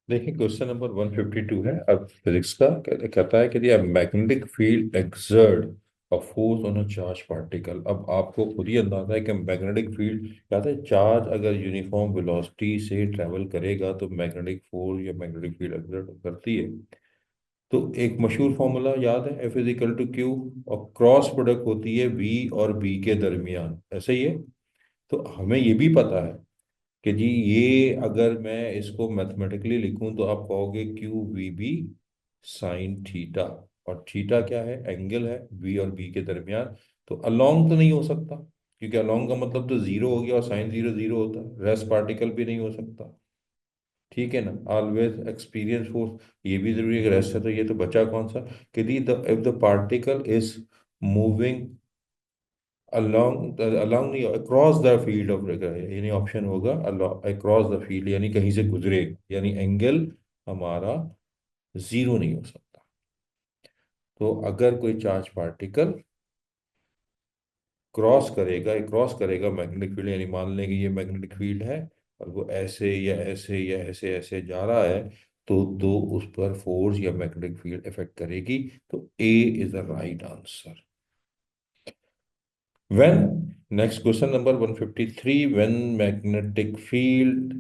देखिए question number 152 है। अब फिजिक्स का कहता है कि दिया magnetic field exert a force on a charge particle. अब आपको खुद ही अंदाजा है कि मैग्नेटिक फील्ड कहते हैं चार्ज अगर यूनिफॉर्म वेलोसिटी से ट्रेवल करेगा तो मैग्नेटिक फोर्स या मैग्नेटिक फील्ड एक्सर्ट करती है। तो एक मशहूर फॉर्मूला याद है, F is equal to q, और क्रॉस प्रोडक्ट होती है वी और बी के दरमियान, ऐसे ही है। तो हमें ये भी पता है कि जी ये अगर मैं इसको मैथमेटिकली लिखूं तो आप कहोगे q v B sine theta. और थीटा क्या है? एंगल है वी और बी के दरमियान। तो अलोंग तो नहीं हो सकता, क्योंकि अलोंग का मतलब तो जीरो हो गया, और साइन जीरो जीरो होता है। रेस्ट पार्टिकल भी नहीं हो सकता, ठीक है ना। ऑलवेज एक्सपीरियंस फोर्स, ये भी जरूरी है कि रेस्ट है। तो ये तो बचा कौन सा कि दी the if the particle is moving along नहीं, अक्रॉस द फील्ड ऑफ, यानी ऑप्शन होगा अक्रॉस द फील्ड, यानी कहीं से गुजरे, यानी एंगल हमारा जीरो नहीं हो सकता। तो अगर कोई चार्ज पार्टिकल क्रॉस करेगा मैग्नेटिक फील्ड, यानी मान लें कि ये मैग्नेटिक फील्ड है और वो ऐसे या ऐसे या ऐसे ऐसे जा रहा है, तो उस पर फोर्स या मैग्नेटिक फील्ड इफेक्ट करेगी। तो A is the right answer. When, next question number 153, when magnetic field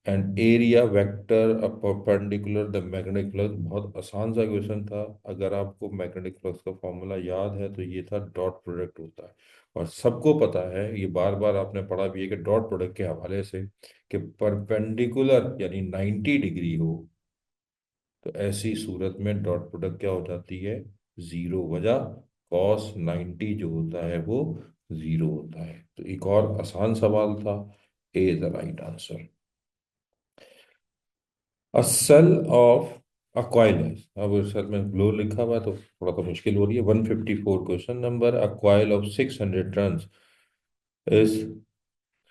and area vector are perpendicular the magnetic flux। बहुत आसान सा क्वेश्चन था। अगर आपको मैग्नेटिक फ्लक्स का फॉर्मूला याद है तो ये था डॉट प्रोडक्ट होता है। और सबको पता है, ये बार बार आपने पढ़ा भी है कि डॉट प्रोडक्ट के हवाले से कि परपेंडिकुलर यानी 90 डिग्री हो, तो ऐसी सूरत में डॉट प्रोडक्ट क्या हो जाती है? जीरो। वजह कॉस 90 जो होता है वो जीरो होता है। तो एक और आसान सवाल था, A is the right answer. A cell of a coil है। अब सर में ग्लो लिखा हुआ है तो थोड़ा तो मुश्किल हो रही है। 154 question number, a coil of 600 turns is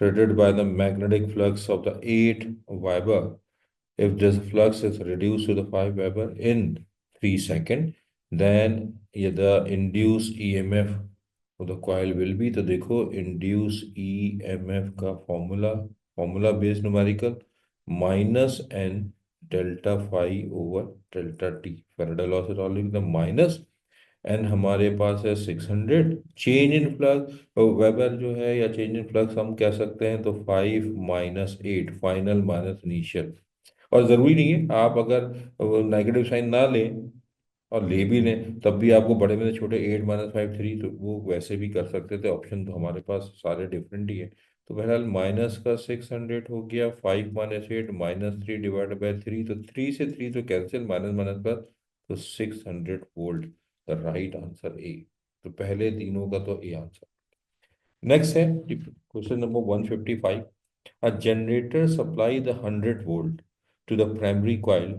threaded by the magnetic flux of the 8 Weber. If this flux is reduced to the 5 Weber in 3 seconds, then the induced EMF of the coil will be। तो देखो induced EMF का formula based numerical minus N delta phi over delta t. Faraday law से solve the minus N हमारे पास है 600, change in flux weber जो है, या चेंज इन फ्लक्स हम कह सकते हैं तो 5 - 8, फाइनल माइनस इनिशियल। और ज़रूरी नहीं है आप अगर नेगेटिव साइन ना लें, और ले भी लें तब भी आपको बड़े में से छोटे 8 - 5 3, तो वो वैसे भी कर सकते थे। ऑप्शन तो हमारे पास सारे डिफरेंट ही है। तो बहरहाल माइनस का 600 हो गया, 5 - 8 -3 डिवाइड बाई 3, तो 3 से 3 तो कैंसिल, माइनस माइनस प्लस, तो 600 volt. The right answer A. तो पहले तीनों का तो ए आंसर। नेक्स्ट है question number 155। A generator supply the 100 volt to the primary coil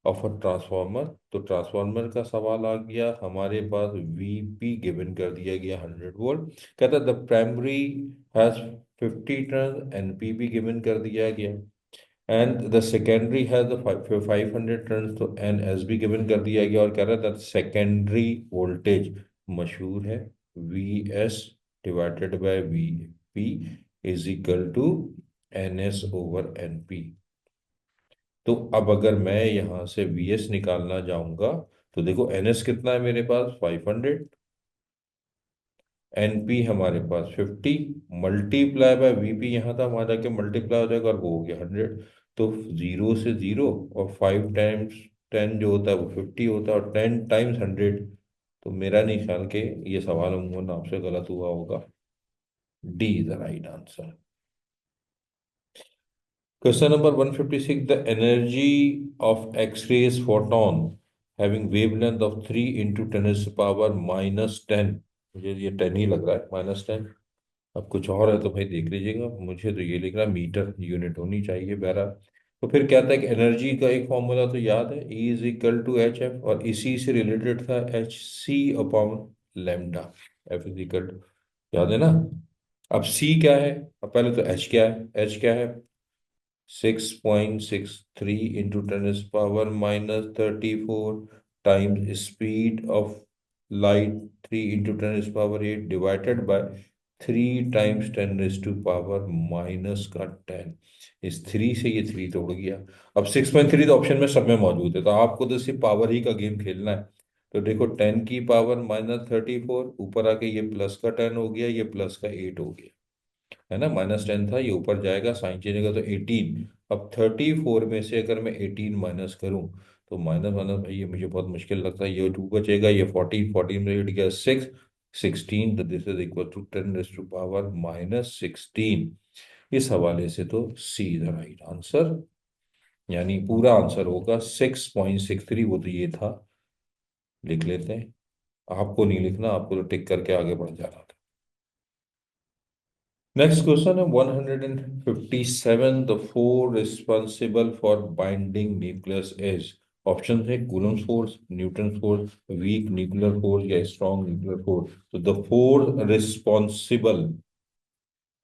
of a transformer। तो ट्रांसफार्मर का सवाल आ गया हमारे पास, वीपी गिवन कर दिया गया 100 वोल्ट। कहता the primary has 50 turn, NPB given कर दिया गया, and the secondary has the 500 turn, तो एन एस भी गिवन कर दिया गया। और कह रहा था सेकेंडरी वोल्टेज मशहूर है, V S divided by V P is equal to N S over N P. तो अब अगर मैं यहां से वी एस निकालना जाऊंगा तो देखो एन एस कितना है मेरे पास, 500, एन पी हमारे पास 50, मल्टीप्लाई बाय वी पी, यहाँ था वहां जाके मल्टीप्लाई हो जाएगा और वो हो गया 100। तो जीरो से जीरो, और 5 टाइम्स 10 जो होता है वो 50 होता है, और 10 टाइम्स 100। तो मेरा नहीं ख्याल के ये सवाल अमूमन आपसे गलत हुआ होगा। D is the right answer. Question number 156, the energy of X-rays photon having wavelength of 3 into 10 is power -10। मुझे ये 10 ही लग रहा है, -10। अब कुछ और है तो भाई देख लीजिएगा, मुझे तो ये लिख रहा है, मीटर यूनिट होनी चाहिए बहरहाल। तो फिर क्या था कि एनर्जी का एक फॉर्मूला तो याद है, E is equal to H F, और इसी से रिलेटेड था H C upon lambda. F is equal to, याद है ना। अब सी क्या है, अब पहले तो एच क्या है, एच क्या है, 6.63 into 10 - 34 times speed of light 3 into 10 power 8 divided by 3 × 10⁻⁻10। इस थ्री से ये थ्री तोड़ गया। अब 6.3 तो ऑप्शन में सब में मौजूद है, तो आपको तो सिर्फ पावर ही का गेम खेलना है। तो देखो 10⁻−34, ऊपर आके ये प्लस का 10 हो गया, ये प्लस का 8 हो गया, है ना। -10 था, ये ऊपर जाएगा, साइन चेंज होगा तो 18। अब 34 में से अगर मैं 18 माइनस करूं, तो माइनस माइनस भाई ये मुझे बहुत मुश्किल लगता है। ये 2 बचेगा, ये 14, 14 में 8 गया 6, 16, तो दिस इज इक्वल टू 10⁻−16। इस हवाले से तो सी द राइट आंसर, यानी पूरा आंसर होगा 6.63। वो तो ये था, लिख लेते हैं। आपको नहीं लिखना, आपको तो टिक करके आगे बढ़ जाना था। नेक्स्ट क्वेश्चन है 157। The force responsible for binding nucleus is. Option है Coulomb force, Newton force, weak nuclear force या स्ट्रॉन्ग न्यूक्लियर फोर्स। तो the force responsible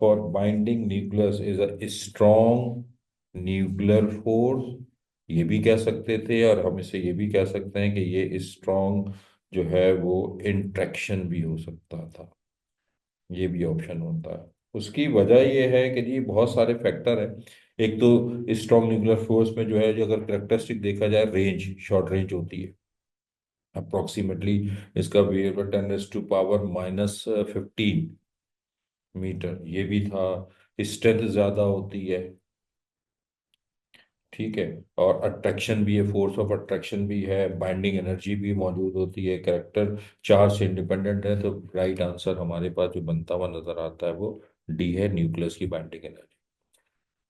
for binding nucleus is a strong nuclear force, ये भी कह सकते थे, और हम इसे ये भी कह सकते हैं कि ये स्ट्रॉन्ग जो है वो इंट्रैक्शन भी हो सकता था। ये भी ऑप्शन होता है। उसकी वजह ये है कि जी बहुत सारे फैक्टर हैं। एक तो स्ट्रॉन्ग न्यूक्लियर फोर्स में जो है, जो अगर करेक्टरिस्टिक देखा जाए, रेंज शॉर्ट रेंज होती है अप्रोक्सीमेटली। इसका वेव 10⁻⁻15 मीटर, ये भी था। स्ट्रेंथ ज्यादा होती है, ठीक है। और अट्रैक्शन भी है, फोर्स ऑफ अट्रैक्शन भी है, बाइंडिंग एनर्जी भी मौजूद होती है, करेक्टर चार्ज से इंडिपेंडेंट है। तो राइट आंसर हमारे पास जो बनता हुआ नजर आता है वो डी है, न्यूक्लियस की binding energy.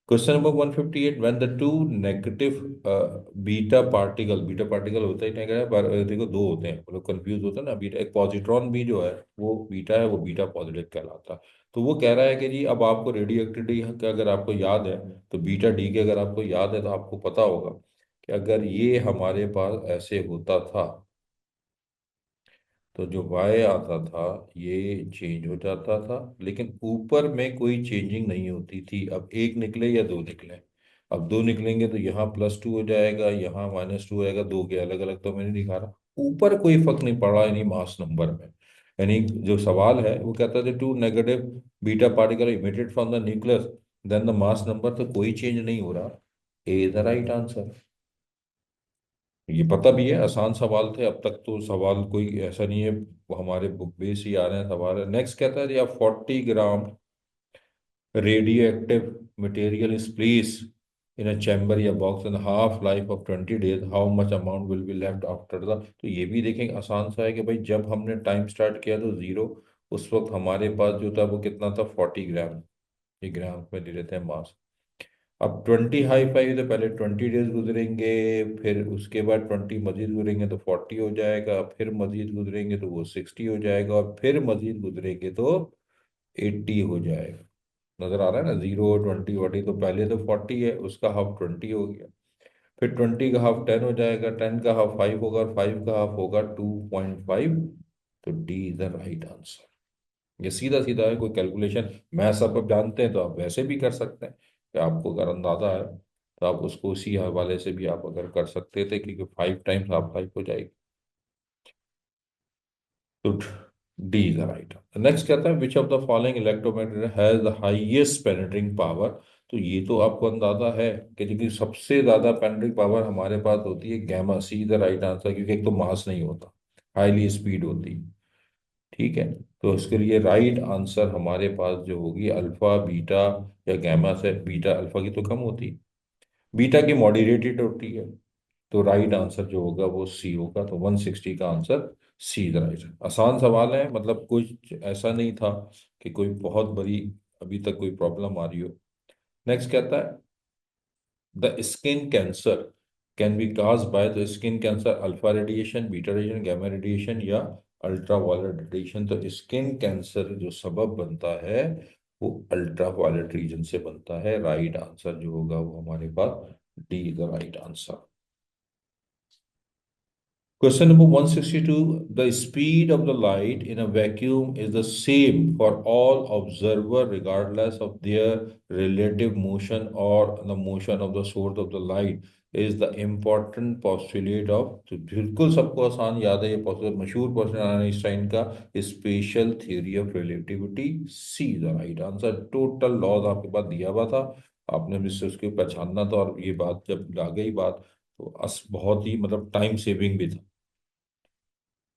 Question number 158। When the two negative beta particle होता ही नहीं है, पर देखो दो होते हैं, लोग कंफ्यूज होते हैं ना। बीटा, एक पॉजिट्रॉन भी जो है वो बीटा है, वो बीटा पॉजिटिव कहलाता है। तो वो कह रहा है कि जी अब आपको रेडियो एक्टिविटी का अगर आपको याद है, तो बीटा डी के अगर आपको याद है, तो आपको पता होगा कि अगर ये हमारे पास ऐसे होता था, तो जो y आता था ये चेंज हो जाता था, लेकिन ऊपर में कोई चेंजिंग नहीं होती थी। अब एक निकले या दो निकले, अब दो निकलेंगे तो यहाँ +2 हो जाएगा, यहाँ -2 हो जाएगा, दो के अलग अलग तो मैंने दिखा रहा। ऊपर कोई फर्क नहीं पड़ रहा, यानी मास नंबर में। यानी जो सवाल है वो कहता है two negative beta particle emitted from the nucleus, then the mass number, तो कोई चेंज नहीं हो रहा। A is the right answer. ये पता भी है, आसान सवाल थे अब तक, तो सवाल कोई ऐसा नहीं है, वो हमारे बुक बेस ही आ रहे हैं सवाल। नेक्स्ट कहता है या 40 gram radio active material is place in a chamber या box and half life of 20 days, how much amount will be left after the. तो ये भी देखें, आसान सा है कि भाई जब हमने टाइम स्टार्ट किया तो जीरो, उस वक्त हमारे पास जो था वो कितना था, 40 ग्राम। ये ग्राम में ले लेते हैं मास। अब 20 हाई 5, तो पहले 20 डेज गुजरेंगे, फिर उसके बाद 20 मजीद गुजरेंगे तो 40 हो जाएगा, फिर मजीद गुजरेंगे तो वो 60 हो जाएगा, और फिर मजीद गुजरेंगे तो 80 हो जाएगा। नजर आ रहा है ना, 0 20 40, तो पहले तो 40 है, उसका हाफ 20 हो गया, फिर 20 का हाफ 10 हो जाएगा, 10 का हाफ 5 होगा, और 5 का हाफ होगा 2.5। तो D is the right answer. ये सीधा सीधा है, कोई कैलकुलेशन मैथ्स आप जानते हैं तो आप वैसे भी कर सकते हैं, कि आपको अगर अंदाजा है तो आप उसको उसी हवाले से भी आप अगर कर सकते थे, क्योंकि 5 टाइम्स हाफ 5 हो जाएगी। तो D is the right. Next कहता है which of the following electromagnet has the highest penetrating power. तो ये तो आपको अंदाजा है कि क्योंकि सबसे ज्यादा पेनिट्रिंग पावर हमारे पास होती है gamma, C the right answer, क्योंकि एक तो मास नहीं होता, हाईली स्पीड होती है, ठीक है। तो इसके लिए राइट आंसर हमारे पास जो होगी अल्फा बीटा या गैमा से, बीटा अल्फा की तो कम होती है, बीटा की मॉडरेटेड होती है। तो राइट आंसर जो होगा वो सी होगा। तो 160 का आंसर सी द राइट। आसान सवाल है, मतलब कुछ ऐसा नहीं था कि कोई बहुत बड़ी अभी तक कोई प्रॉब्लम आ रही हो। नेक्स्ट कहता है the skin cancer can be caused by the skin cancer alpha radiation, beta radiation, gamma radiation या अल्ट्रा वायलेट रेडिएशन। तो स्किन कैंसर जो सबब बनता है वो अल्ट्रा वायलेट रीजन से बनता है। राइट आंसर जो होगा वो हमारे पास D the right answer. Question number 162. The speed of the light in a vacuum is the same for all observer regardless of their relative motion or the motion of the source of the light. Is the important postulate of, तो बिल्कुल सबको आसान याद है ये postulate, मशहूर postulate Einstein का, special theory of relativity. C the right answer. Total laws आपके पास दिया हुआ था, आपने भी से उसको पहचानना था, और ये बात जब आ गई बात तो बहुत ही मतलब टाइम सेविंग भी था।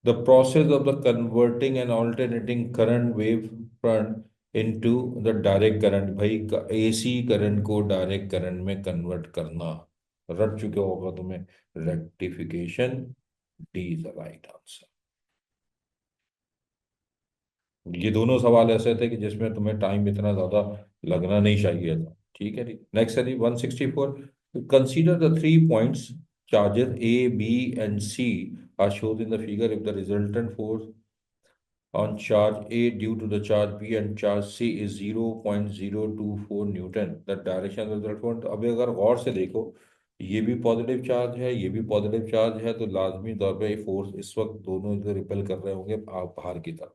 The process of the converting and alternating current wave front into the direct current, भाई एसी करंट को डायरेक्ट करंट में कन्वर्ट करना, रट चुके होगा तुम्हें, rectification. D is the right answer. ये दोनों सवाल ऐसे थे कि जिसमें तुम्हें टाइम इतना ज्यादा लगना नहीं चाहिए था। ठीक है जी, नेक्स्ट है जी 164। Consider the 3 points, charges A B and C are showed in the figure if the resultant force on charge A due to the charge B and charge C is 0.024 Newton, the direction of the front. अब अगर गौर से देखो, ये भी positive charge है, ये भी positive charge है, तो लाजमी तौर पे ये फोर्स इस वक्त दोनों इधर रिपेल कर रहे होंगे आप बाहर की तरफ।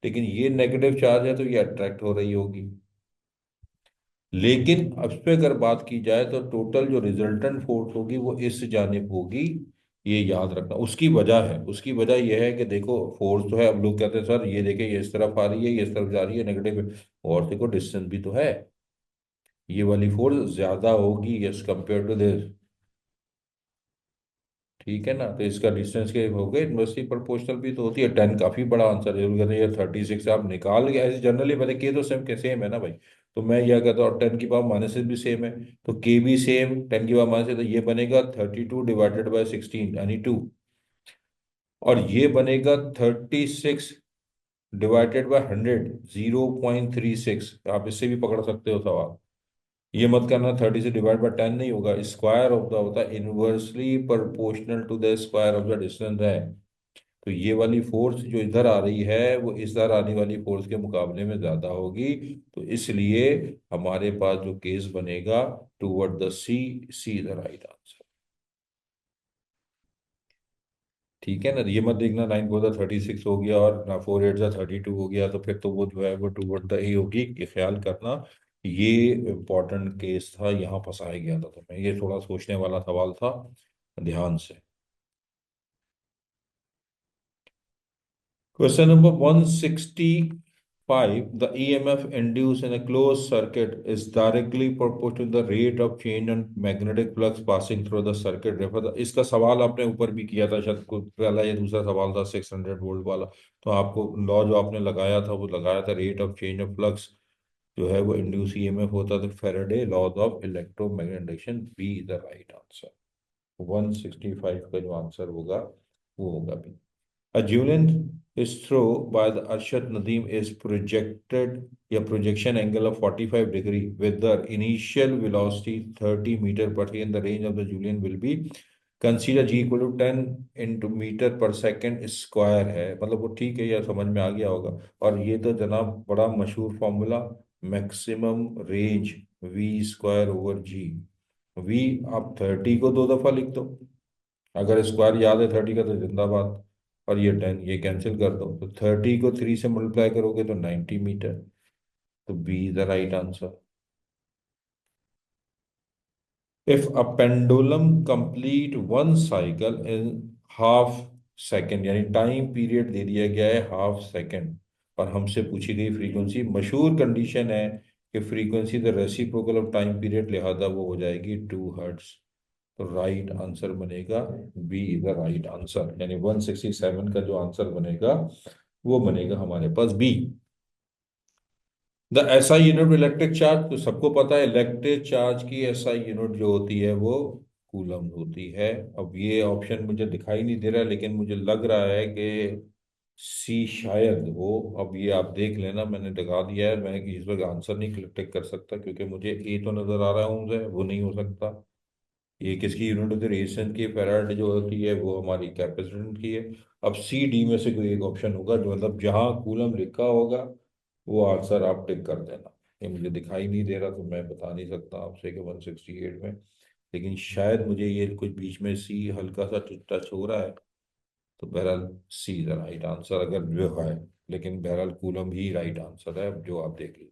लेकिन ये नेगेटिव चार्ज है तो ये अट्रैक्ट हो रही होगी। लेकिन अब पे अगर बात की जाए तो टोटल जो रिजल्टेंट फोर्स होगी वो इस जानिब होगी, ये याद रखना। उसकी वजह है, उसकी वजह यह है कि देखो फोर्स तो है, अब लोग कहते हैं सर ये देखिए ये इस तरफ आ रही है, ये इस तरफ जा रही है, नेगेटिव, और देखो डिस्टेंस भी तो है, ये वाली फोर्स ज्यादा होगी एज कंपेयर टू दिस। ठीक है ना, तो इसका डिस्टेंस के हो गए, इनवर्सली प्रोपोर्शनल भी तो होती है। 10 काफी बड़ा आंसर है, कहते हैं 36 आप निकाल के ऐसे जनरली मैंने के तो सेम के सेम है ना भाई, तो मैं यह कहता हूँ 10 की पावर माइनस भी सेम है, तो के भी सेम 10 की पावर माइनस, तो ये बनेगा 32 डिवाइडेड बाय 16 यानी 2, और ये बनेगा 36 डिवाइडेड बाय 100, 0.36। आप इससे भी पकड़ सकते हो सवाल। ये मत करना 30 से डिवाइड बाय 10 नहीं होगा, स्क्वायर ऑफ द होता है, inversely proportional to the square of the distance है। तो ये वाली फोर्स जो इधर आ रही है वो इस इधर आने वाली फोर्स के मुकाबले में ज्यादा होगी, तो इसलिए हमारे पास जो केस बनेगा toward the C, C the right answer. ठीक है ना, ये मत देखना 9 4 36 हो गया और ना 4 8 32 हो गया, तो फिर तो वो जो है वो टूवर्ड द ए होगी, ये ख्याल करना। ये इम्पोर्टेंट केस था, यहाँ फंसाया गया था तुम्हें, ये थोड़ा सोचने वाला सवाल था, ध्यान से। Question number 165. The EMF induced in a closed circuit is directly proportional to the rate of change in magnetic flux passing through the circuit. इसका सवाल आपने ऊपर भी किया था शायद, पहला या दूसरा सवाल था 600 वोल्ट वाला। तो आपको लॉ जो आपने लगाया था वो लगाया था rate of change of flux जो है वो इंड्यूस ईएमएफ होता था, Faraday laws of electromagnetisation. B the right answer. 165 का जो आंसर होगा वो होगा B. A javelin is thrown by the Arshad Nadeem is projected a projection angle of 45 degree with the initial velocity 30 meter per second. The range of the javelin will be consider g equal to 10 into meter per second square है, मतलब वो ठीक है, यह समझ में आ गया होगा। और ये तो जनाब बड़ा मशहूर formula, maximum range v square over g. v आप 30 को 2 दफा लिख दो, अगर स्क्वायर याद है 30 का तो जिंदाबाद, और ये 10 ये कैंसिल कर दो, तो 30 को 3 से मल्टीप्लाई करोगे तो 90 मीटर, तो B is the right answer. If a pendulum complete one cycle in half second, यानी टाइम पीरियड दे दिया गया है हाफ सेकेंड, और हमसे पूछी गई फ्रीक्वेंसी, मशहूर कंडीशन है कि frequency the reciprocal of time period, लिहाजा वो हो जाएगी 2 हर्ट्ज। तो राइट आंसर बनेगा B is the right answer, यानी 167 का जो आंसर बनेगा वो बनेगा हमारे पास B. The SI unit electric charge, तो सबको पता है इलेक्ट्रिक चार्ज की एसआई यूनिट जो होती है वो कूलम होती है। अब ये ऑप्शन मुझे दिखाई नहीं दे रहा है, लेकिन मुझे लग रहा है कि सी शायद हो। अब ये आप देख लेना, मैंने दिखा दिया है, मैं इस वक्त आंसर नहीं क्लिक कर सकता क्योंकि मुझे ए तो नजर आ रहा है, मुझे वो नहीं हो सकता। ये किसकी यूनिट होती है, रेजिस्टेंस की, फैराड जो होती है वो हमारी कैपेसिटेंस की है। अब सी डी में से कोई एक ऑप्शन होगा, जो मतलब जहां कूलम लिखा होगा वो आंसर आप टिक कर देना। ये मुझे दिखाई नहीं दे रहा तो मैं बता नहीं सकता आपसे कि 168 में, लेकिन शायद मुझे ये कुछ बीच में सी हल्का सा टच हो रहा है, तो बहरहाल सी द राइट आंसर अगर जो है, लेकिन बहरहाल कूलम ही राइट आंसर है, अब जो आप देख लीजिए।